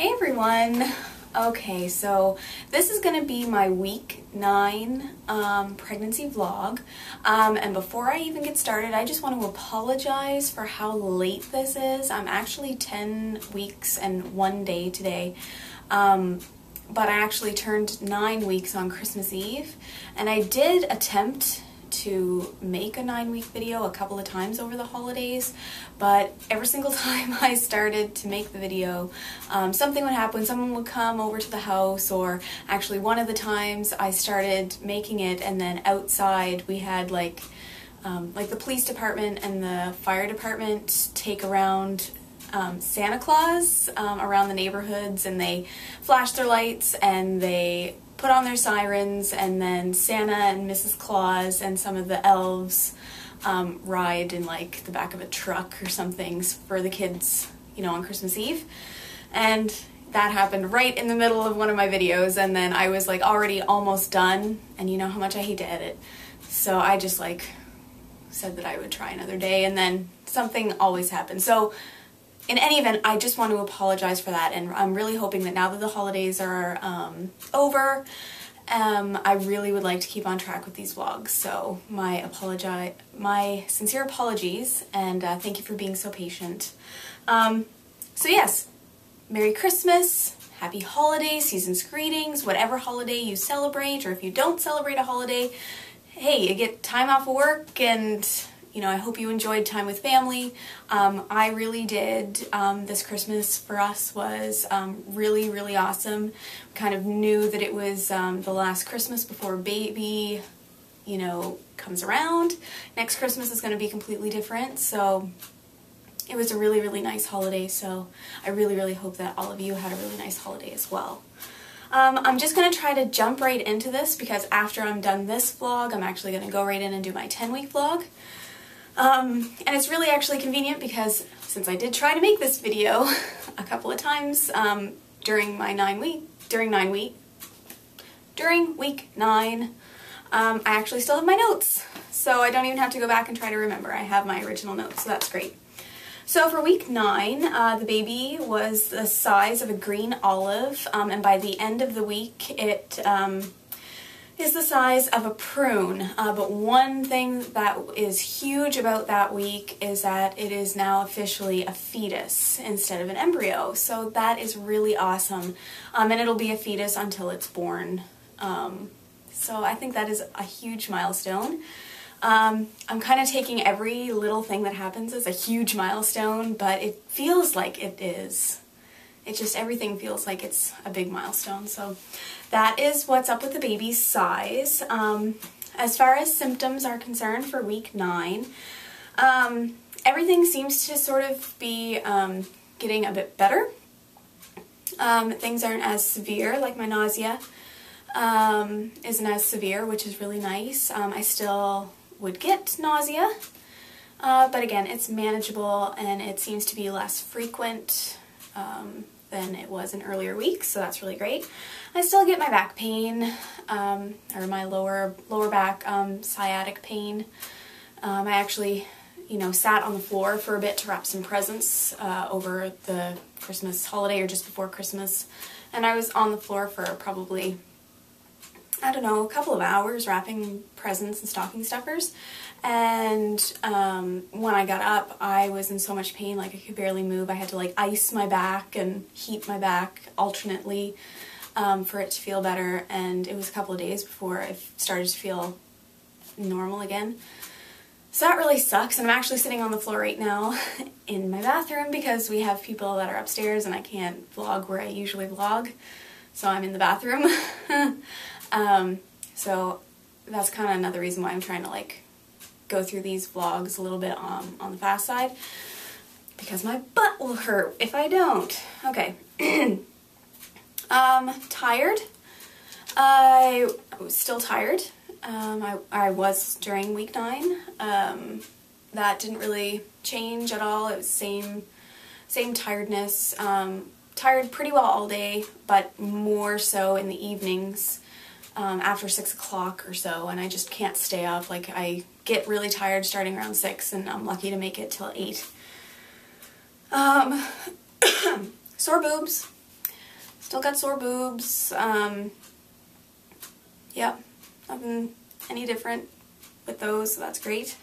Hey everyone! Okay, so this is going to be my week 9 pregnancy vlog, and before I even get started, I just want to apologize for how late this is. I'm actually 10 weeks and 1 day today, but I actually turned 9 weeks on Christmas Eve, and I did attempt to make a 9-week video a couple of times over the holidays, but every single time I started to make the video, something would happen. Someone would come over to the house, or actually one of the times I started making it and then outside we had like the police department and the fire department take around Santa Claus around the neighborhoods, and they flash their lights and they put on their sirens, and then Santa and Mrs. Claus and some of the elves ride in like the back of a truck or something for the kids, you know, on Christmas Eve. And that happened right in the middle of one of my videos, and then I was like already almost done, and you know how much I hate to edit, so I just like said that I would try another day, and then something always happens. So in any event, I just want to apologize for that, and I'm really hoping that now that the holidays are over, I really would like to keep on track with these vlogs. So my sincere apologies, and thank you for being so patient. So yes, Merry Christmas, Happy Holidays, Season's Greetings, whatever holiday you celebrate, or if you don't celebrate a holiday, hey, you get time off of work, and you know, I hope you enjoyed time with family. I really did. This Christmas for us was really, really awesome. We kind of knew that it was the last Christmas before baby, you know, comes around. Next Christmas is going to be completely different, so it was a really, really nice holiday, so I really, really hope that all of you had a really nice holiday as well. I'm just going to try to jump right into this, because after I'm done this vlog, I'm actually going to go right in and do my 10-week vlog. And it's really actually convenient, because since I did try to make this video a couple of times during week 9, I actually still have my notes, so I don't even have to go back and try to remember. I have my original notes, so that's great. So for week 9, the baby was the size of a green olive, and by the end of the week it is the size of a prune, but one thing that is huge about that week is that it is now officially a fetus instead of an embryo, so that is really awesome, and it'll be a fetus until it's born, so I think that is a huge milestone. I'm kind of taking every little thing that happens as a huge milestone, but it feels like it is. It just, everything feels like it's a big milestone. So that is what's up with the baby's size. As far as symptoms are concerned for week 9, everything seems to sort of be getting a bit better. Things aren't as severe, like my nausea isn't as severe, which is really nice. I still would get nausea, but again, it's manageable, and it seems to be less frequent than it was in earlier weeks, so that's really great. I still get my back pain, or my lower back sciatic pain. I actually, you know, sat on the floor for a bit to wrap some presents over the Christmas holiday, or just before Christmas, and I was on the floor for probably, I don't know, a couple of hours wrapping presents and stocking stuffers, and when I got up, I was in so much pain, like I could barely move. I had to like ice my back and heat my back alternately for it to feel better, and it was a couple of days before I started to feel normal again. So that really sucks, and I'm actually sitting on the floor right now in my bathroom, because we have people that are upstairs and I can't vlog where I usually vlog, so I'm in the bathroom. So that's kind of another reason why I'm trying to like go through these vlogs a little bit on the fast side, because my butt will hurt if I don't. Okay. Tired. I was still tired. I was during week 9. That didn't really change at all. It was same tiredness. Tired pretty well all day, but more so in the evenings. After 6 o'clock or so, and I just can't stay up. Like, I get really tired starting around 6, and I'm lucky to make it till 8. Sore boobs. Still got sore boobs. Yep, nothing any different with those, so that's great.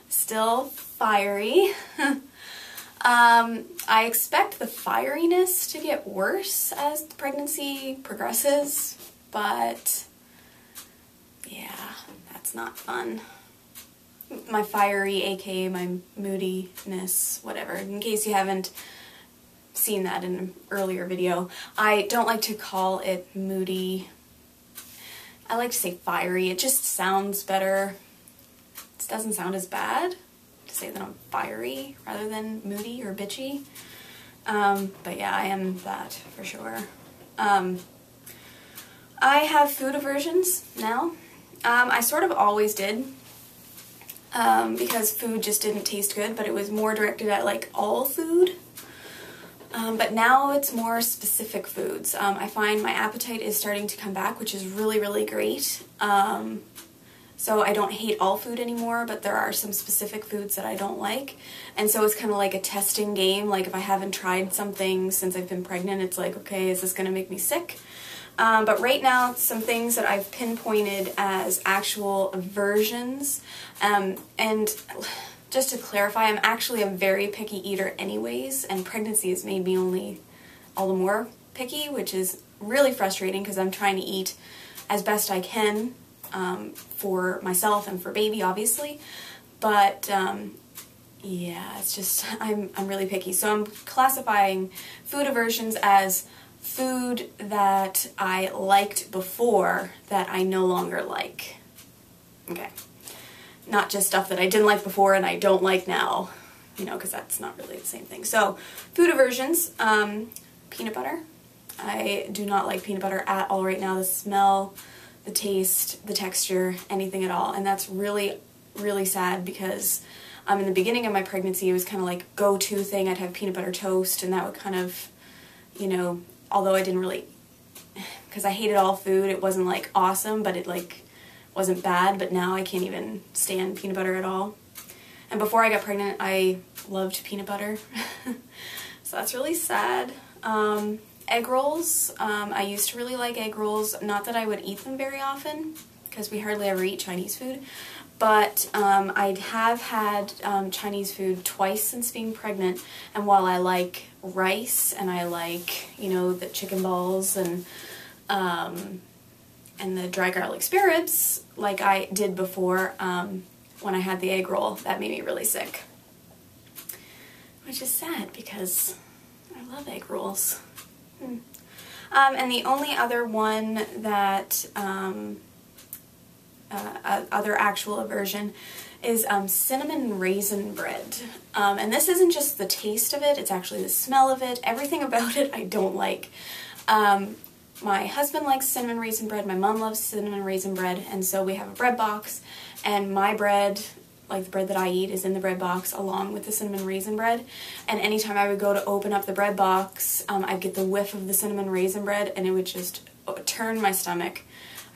Still fiery. I expect the fieriness to get worse as the pregnancy progresses, but yeah, that's not fun. My fiery, aka my moodiness, whatever. In case you haven't seen that in an earlier video, I don't like to call it moody. I like to say fiery. It just sounds better. It doesn't sound as bad to say that I'm fiery rather than moody or bitchy. But yeah, I am that for sure. I have food aversions now. I sort of always did. Because food just didn't taste good, but it was more directed at like all food. But now it's more specific foods. I find my appetite is starting to come back, which is really, really great. So I don't hate all food anymore, but there are some specific foods that I don't like. And so it's kind of like a testing game. Like if I haven't tried something since I've been pregnant, it's like, okay, is this going to make me sick? But right now, some things that I've pinpointed as actual aversions, and just to clarify, I'm actually a very picky eater anyways, and pregnancy has made me only all the more picky, which is really frustrating because I'm trying to eat as best I can for myself and for baby, obviously. But yeah, it's just, I'm really picky. So I'm classifying food aversions as food that I liked before that I no longer like. Okay. Not just stuff that I didn't like before and I don't like now, you know, because that's not really the same thing. So, food aversions, peanut butter. I do not like peanut butter at all right now. The smell, the taste, the texture, anything at all. And that's really, really sad because in the beginning of my pregnancy, it was kind of like go-to thing. I'd have peanut butter toast and that would kind of, you know, although I didn't really, because I hated all food, it wasn't like awesome, but it like wasn't bad, but now I can't even stand peanut butter at all. And before I got pregnant, I loved peanut butter. So that's really sad. Egg rolls, I used to really like egg rolls, not that I would eat them very often, because we hardly ever eat Chinese food, but I have had Chinese food twice since being pregnant, and while I like rice and I like, you know, the chicken balls and the dry garlic spare ribs like I did before, when I had the egg roll, that made me really sick. Which is sad because I love egg rolls. And the only other one that, other actual aversion is cinnamon raisin bread. And this isn't just the taste of it, it's actually the smell of it. Everything about it I don't like. My husband likes cinnamon raisin bread, my mom loves cinnamon raisin bread, and so we have a bread box, and my bread, like the bread that I eat, is in the bread box along with the cinnamon raisin bread. And anytime I would go to open up the bread box, I'd get the whiff of the cinnamon raisin bread and it would just turn my stomach.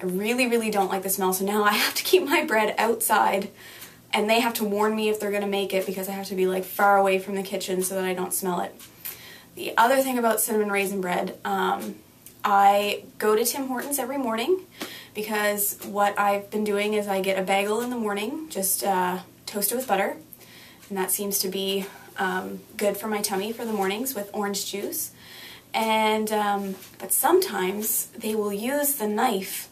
I really, really don't like the smell, so now I have to keep my bread outside and they have to warn me if they're going to make it because I have to be like far away from the kitchen so that I don't smell it. The other thing about cinnamon raisin bread, I go to Tim Hortons every morning because what I've been doing is I get a bagel in the morning, just toasted with butter, and that seems to be good for my tummy for the mornings with orange juice. And but sometimes they will use the knife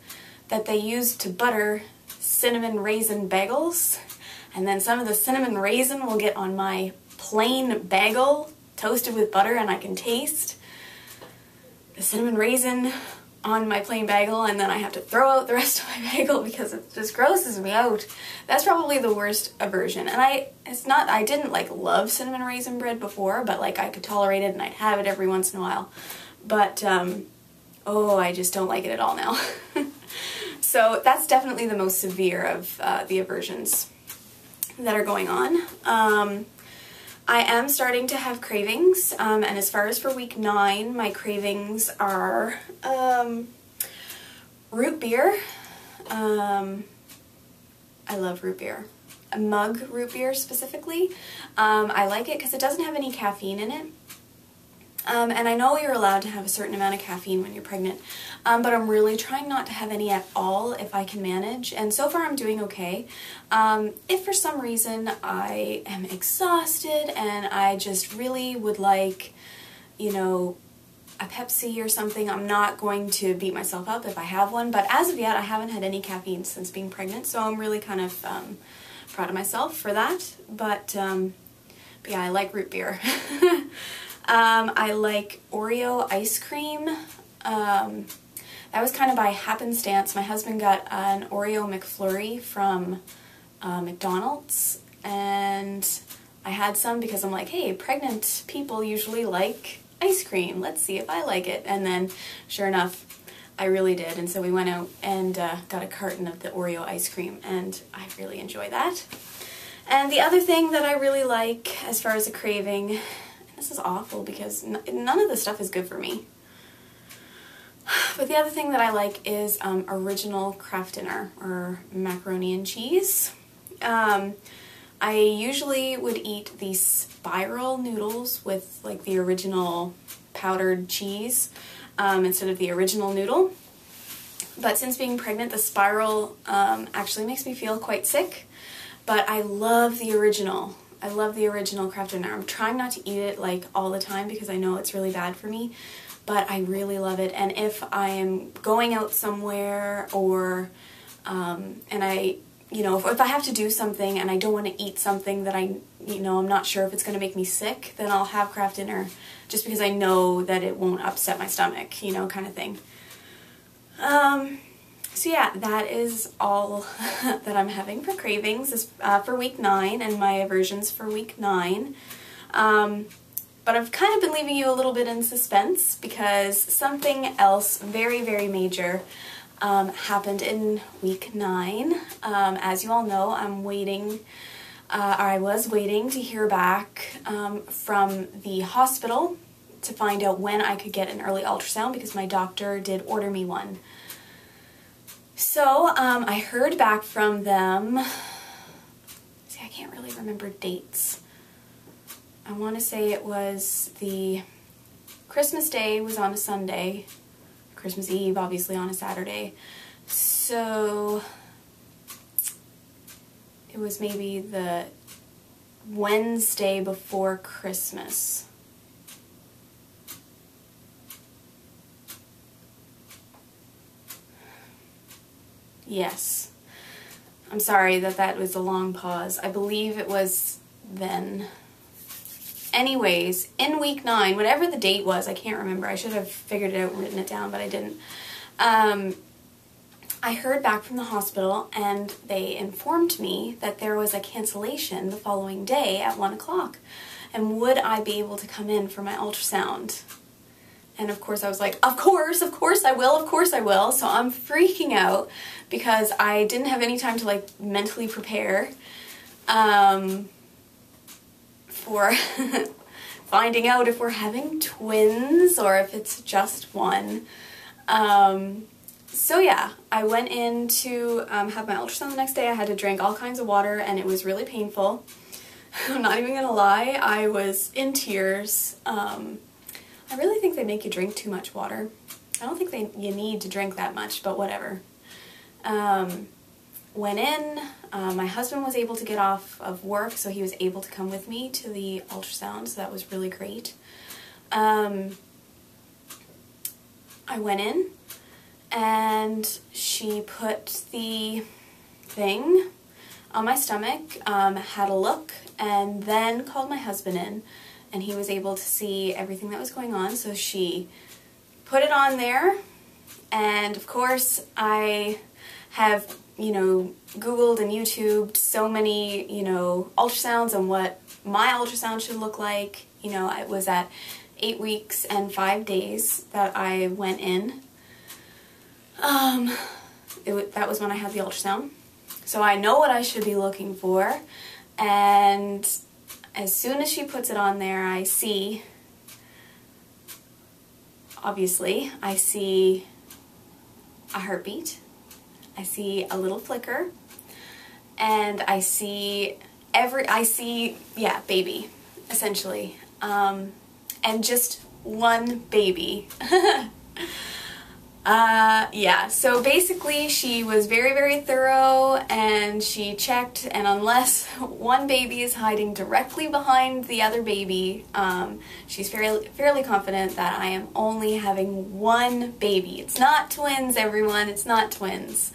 that they use to butter cinnamon raisin bagels, and then some of the cinnamon raisin will get on my plain bagel toasted with butter, and I can taste the cinnamon raisin on my plain bagel, and then I have to throw out the rest of my bagel because it just grosses me out. That's probably the worst aversion. And I didn't like love cinnamon raisin bread before, but like I could tolerate it and I'd have it every once in a while. But oh, I just don't like it at all now. So that's definitely the most severe of the aversions that are going on. I am starting to have cravings, and as far as for week 9, my cravings are root beer. I love root beer. A mug root beer specifically. I like it because it doesn't have any caffeine in it. And I know you're allowed to have a certain amount of caffeine when you're pregnant, but I'm really trying not to have any at all if I can manage, and so far I'm doing okay. If for some reason I am exhausted and I just really would like, you know, a Pepsi or something, I'm not going to beat myself up if I have one, but as of yet I haven't had any caffeine since being pregnant, so I'm really kind of proud of myself for that. But yeah, I like root beer. I like Oreo ice cream. That was kind of by happenstance. My husband got an Oreo McFlurry from McDonald's, and I had some because I'm like, hey, pregnant people usually like ice cream. Let's see if I like it. And then, sure enough, I really did. And so we went out and got a carton of the Oreo ice cream, and I really enjoy that. And the other thing that I really like as far as a craving, and this is awful because none of this stuff is good for me, but the other thing that I like is original Kraft dinner, or macaroni and cheese. I usually would eat the spiral noodles with like the original powdered cheese instead of the original noodle. But since being pregnant, the spiral actually makes me feel quite sick. But I love the original. I love the original Kraft dinner. I'm trying not to eat it like all the time because I know it's really bad for me, but I really love it. And if I am going out somewhere, or and I, you know, if I have to do something and I don't want to eat something that I'm not sure if it's going to make me sick, then I'll have Kraft dinner just because I know that it won't upset my stomach, you know, kind of thing. So yeah, that is all that I'm having for cravings is, for week 9, and my aversions for week 9. But I've kind of been leaving you a little bit in suspense because something else very, very major happened in week 9. As you all know, I was waiting to hear back from the hospital to find out when I could get an early ultrasound because my doctor did order me one. So I heard back from them. See, I can't really remember dates. I want to say it was the Christmas Day was on a Sunday, Christmas Eve obviously on a Saturday, so it was maybe the Wednesday before Christmas. Yes. I'm sorry that was a long pause. I believe it was then. Anyways, in week 9, whatever the date was, I can't remember. I should have figured it out and written it down, but I didn't. I heard back from the hospital, and they informed me that there was a cancellation the following day at 1 o'clock. And would I be able to come in for my ultrasound? And of course I was like, of course I will. So I'm freaking out because I didn't have any time to like mentally prepare for finding out if we're having twins or if it's just one. So yeah, I went in to have my ultrasound the next day. I had to drink all kinds of water and it was really painful. I'm not even gonna lie, I was in tears. I really think they make you drink too much water. I don't think you need to drink that much, but whatever. Went in, my husband was able to get off of work, so he was able to come with me to the ultrasound, so that was really great. I went in, and she put the thing on my stomach, had a look, and then called my husband in. And he was able to see everything that was going on, so she put it on there, and of course I have, Googled and YouTubed so many, ultrasounds and what my ultrasound should look like. It was at 8 weeks and 5 days that I went in. That was when I had the ultrasound. So I know what I should be looking for, and as soon as she puts it on there, I see a heartbeat, I see a little flicker, and I see baby, essentially. And just one baby. Yeah, so basically she was very, very thorough, and she checked, and unless one baby is hiding directly behind the other baby, she's fairly confident that I am only having one baby. It's not twins, everyone, it's not twins.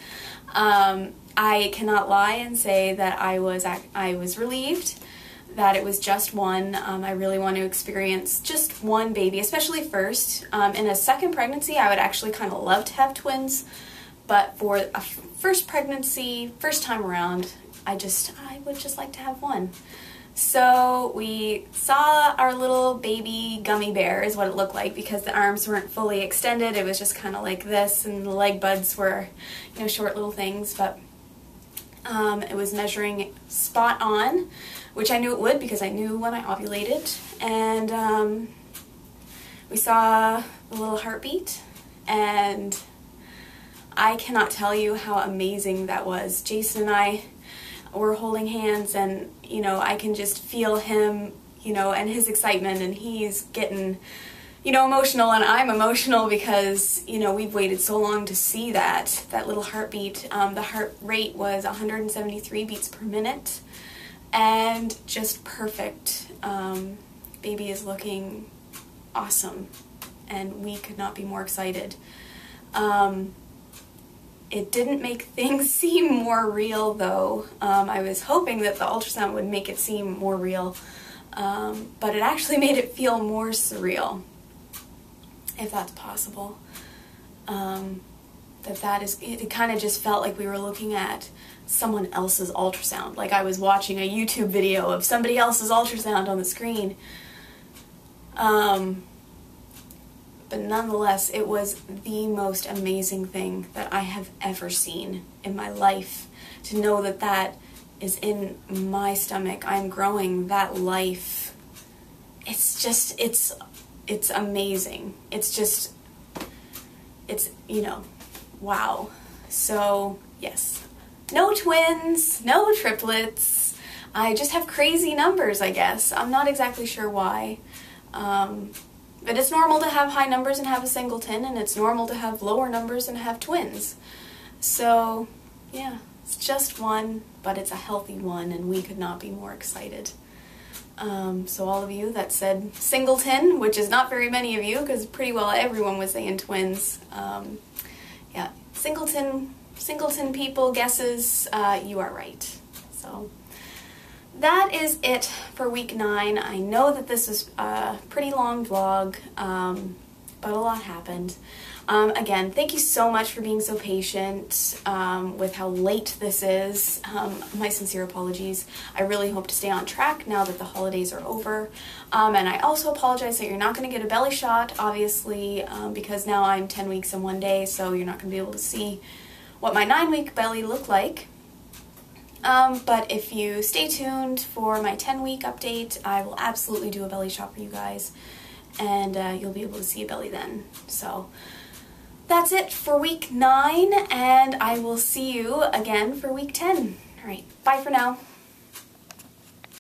I cannot lie and say that I was relieved that it was just one. I really want to experience just one baby, especially first. In a second pregnancy, I would actually kind of love to have twins, but for a first pregnancy, first time around, I would just like to have one. So we saw our little baby gummy bear is what it looked like, because the arms weren't fully extended. It was just kind of like this, and the leg buds were, you know, short little things, but it was measuring spot on, which I knew it would because I knew when I ovulated. And we saw the little heartbeat, and I cannot tell you how amazing that was. Jason and I were holding hands, and you know, I can just feel him, you know, and his excitement, and he's getting, you know, emotional, and I'm emotional because, you know, we've waited so long to see that little heartbeat. The heart rate was 173 beats per minute, and just perfect. Baby is looking awesome, and we could not be more excited. It didn't make things seem more real, though. I was hoping that the ultrasound would make it seem more real, but it actually made it feel more surreal, if that's possible. It kind of just felt like we were looking at someone else's ultrasound, like I was watching a YouTube video of somebody else's ultrasound on the screen. But nonetheless, it was the most amazing thing that I have ever seen in my life. To know that that is in my stomach, I'm growing that life. It's just, it's amazing. It's, you know, wow. So, yes. No twins, no triplets. I just have crazy numbers, I guess. I'm not exactly sure why. But it's normal to have high numbers and have a singleton, and it's normal to have lower numbers and have twins. So, yeah, it's just one, but it's a healthy one, and we could not be more excited. So all of you that said singleton, which is not very many of you, because pretty well everyone was saying twins, yeah, singleton people, guesses, you are right. So that is it for week 9. I know that this is a pretty long vlog, but a lot happened. Again, thank you so much for being so patient with how late this is. My sincere apologies. I really hope to stay on track now that the holidays are over. And I also apologize that you're not going to get a belly shot, obviously, because now I'm 10 weeks and 1 day, so you're not going to be able to see what my 9-week belly looked like. But if you stay tuned for my 10-week update, I will absolutely do a belly shot for you guys, and you'll be able to see a belly then. So that's it for week 9, and I will see you again for week 10. Alright, bye for now.